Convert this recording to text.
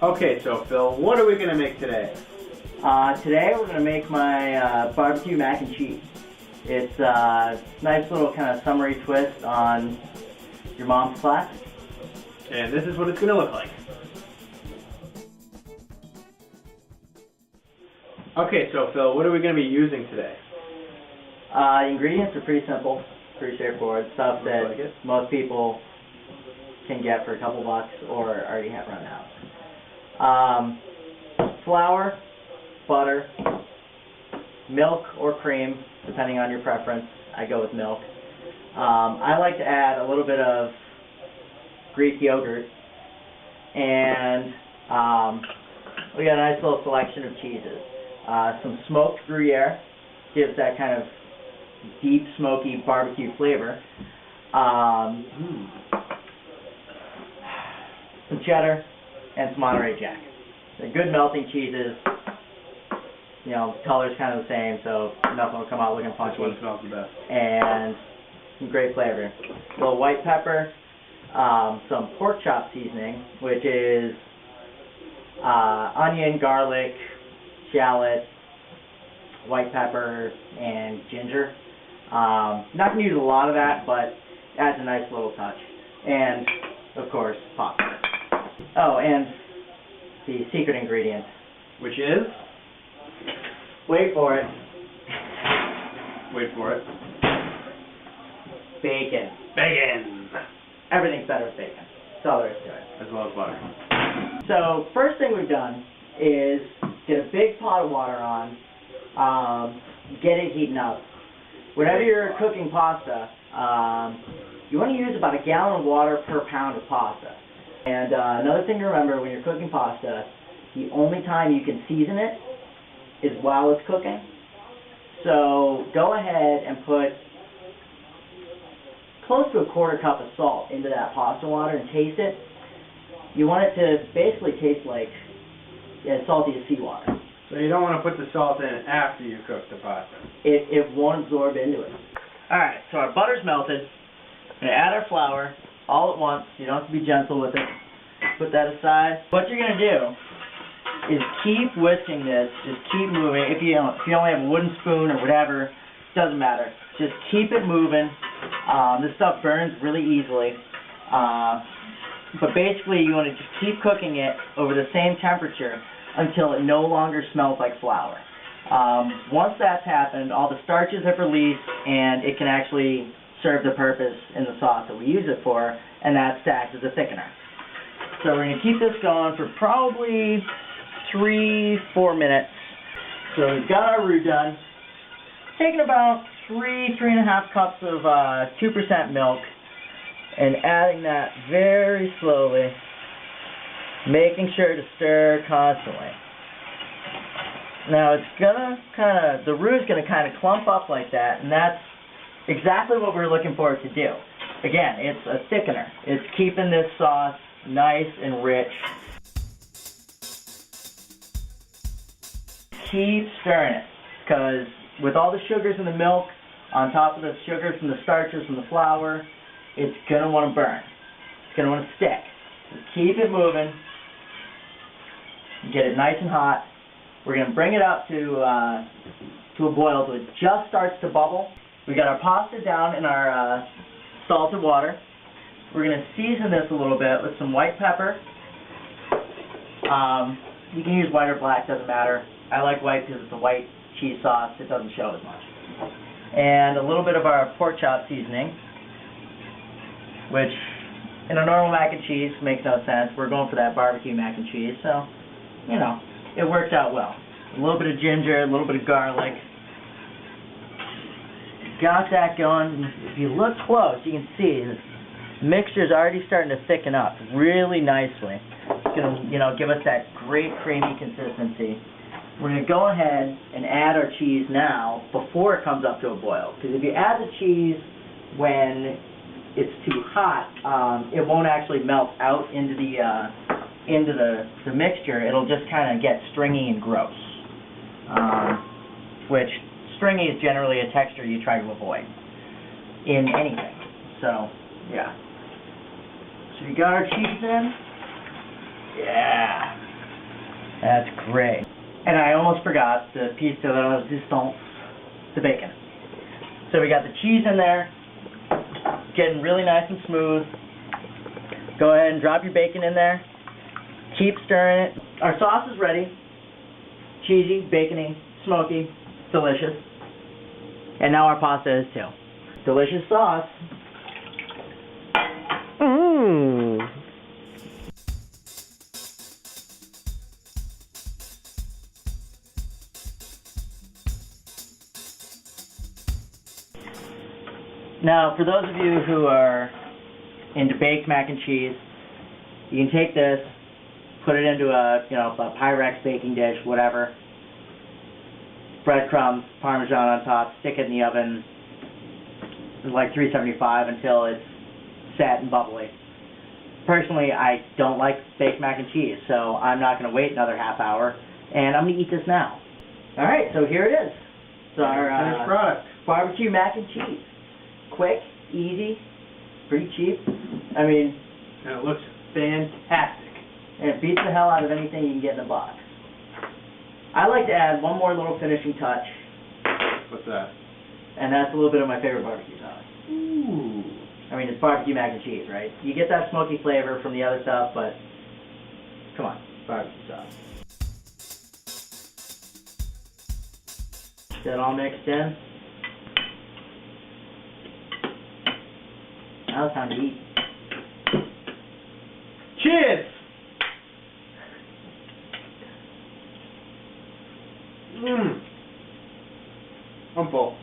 Okay, so Phil, what are we going to make today? Today we're going to make my BBQ Mac and Cheese. It's a nice little kind of summery twist on your mom's classic. And this is what it's going to look like. Okay, so Phil, what are we going to be using today? Ingredients are pretty simple, pretty straightforward, stuff that most people can get for a couple bucks or already have around the house. Flour, butter, milk or cream, depending on your preference. I go with milk. I like to add a little bit of Greek yogurt, and we got a nice little selection of cheeses. Some smoked Gruyere gives that kind of deep, smoky barbecue flavor. Some cheddar and some Monterey Jack. They're good melting cheeses. You know, color's kind of the same, so nothing will come out looking funky. This one smells the best. And some great flavor. A little white pepper, some pork chop seasoning, which is onion, garlic, shallot, white pepper, and ginger. Not going to use a lot of that, but adds a nice little touch. And, of course, popcorn. Oh, and the secret ingredient. Which is? Wait for it. Wait for it. Bacon. Bacon! Everything's better with bacon. That's all there is to it. As well as butter. So, first thing we've done is get a big pot of water on, get it heating up. Whenever you're cooking pasta, you want to use about a gallon of water per pound of pasta. And another thing to remember when you're cooking pasta, the only time you can season it is while it's cooking. So go ahead and put close to a quarter cup of salt into that pasta water and taste it. You want it to basically taste like as salty as seawater. So you don't want to put the salt in after you cook the pasta. It won't absorb into it. Alright, so our butter's melted. We're going to add our flour all at once. You don't have to be gentle with it. Put that aside. What you're going to do is keep whisking this. Just keep moving. If you only have a wooden spoon or whatever, doesn't matter. Just keep it moving. This stuff burns really easily. But basically you want to just keep cooking it over the same temperature until it no longer smells like flour. Once that's happened, all the starches have released and it can actually serve the purpose in the sauce that we use it for, and that's to act as a thickener. So we're going to keep this going for probably 3-4 minutes. So we've got our roux done. Taking about 3.5 cups of 2% milk and adding that very slowly, making sure to stir constantly. Now it's gonna the roux is gonna kind of clump up like that, and that's exactly what we're looking for it to do. Again, it's a thickener. It's keeping this sauce nice and rich. Keep stirring it, because with all the sugars in the milk, on top of the sugars from the starches from the flour, it's gonna want to burn. It's gonna want to stick. So keep it moving. Get it nice and hot. We're going to bring it up to a boil so it just starts to bubble. We got our pasta down in our salted water. We're going to season this a little bit with some white pepper. You can use white or black, doesn't matter. I like white because it's a white cheese sauce. It doesn't show as much. And a little bit of our pork chop seasoning, which in a normal mac and cheese makes no sense. We're going for that barbecue mac and cheese, so you know, it works out well. A little bit of ginger, a little bit of garlic. Got that going. If you look close, you can see this mixture's already starting to thicken up really nicely. It's going to, give us that great creamy consistency. We're going to go ahead and add our cheese now before it comes up to a boil. Because if you add the cheese when it's too hot, it won't actually melt out into the mixture. It'll just kind of get stringy and gross, which stringy is generally a texture you try to avoid in anything. So, yeah. So we got our cheese in. Yeah. That's great. And I almost forgot the piece de la resistance, the bacon. So we got the cheese in there, getting really nice and smooth. Go ahead and drop your bacon in there. Keep stirring it. Our sauce is ready. Cheesy, bacony, smoky, delicious. And now our pasta is too. Delicious sauce. Mmm. Now, for those of you who are into baked mac and cheese, you can take this, put it into a Pyrex baking dish, whatever. Breadcrumbs, Parmesan on top, stick it in the oven, like 375 until it's set and bubbly. Personally, I don't like baked mac and cheese, so I'm not going to wait another half hour, and I'm going to eat this now. All right, so here it is. It's our finished product. barbecue mac and cheese. Quick, easy, pretty cheap. I mean, And it looks fantastic. and it beats the hell out of anything you can get in a box. I like to add one more little finishing touch, What's that? and that's a little bit of my favorite barbecue sauce. Ooh. I mean, it's barbecue mac and cheese, right? You get that smoky flavor from the other stuff, but come on, barbecue sauce. Get it all mixed in. Now it's time to eat. Cheers! I'm full.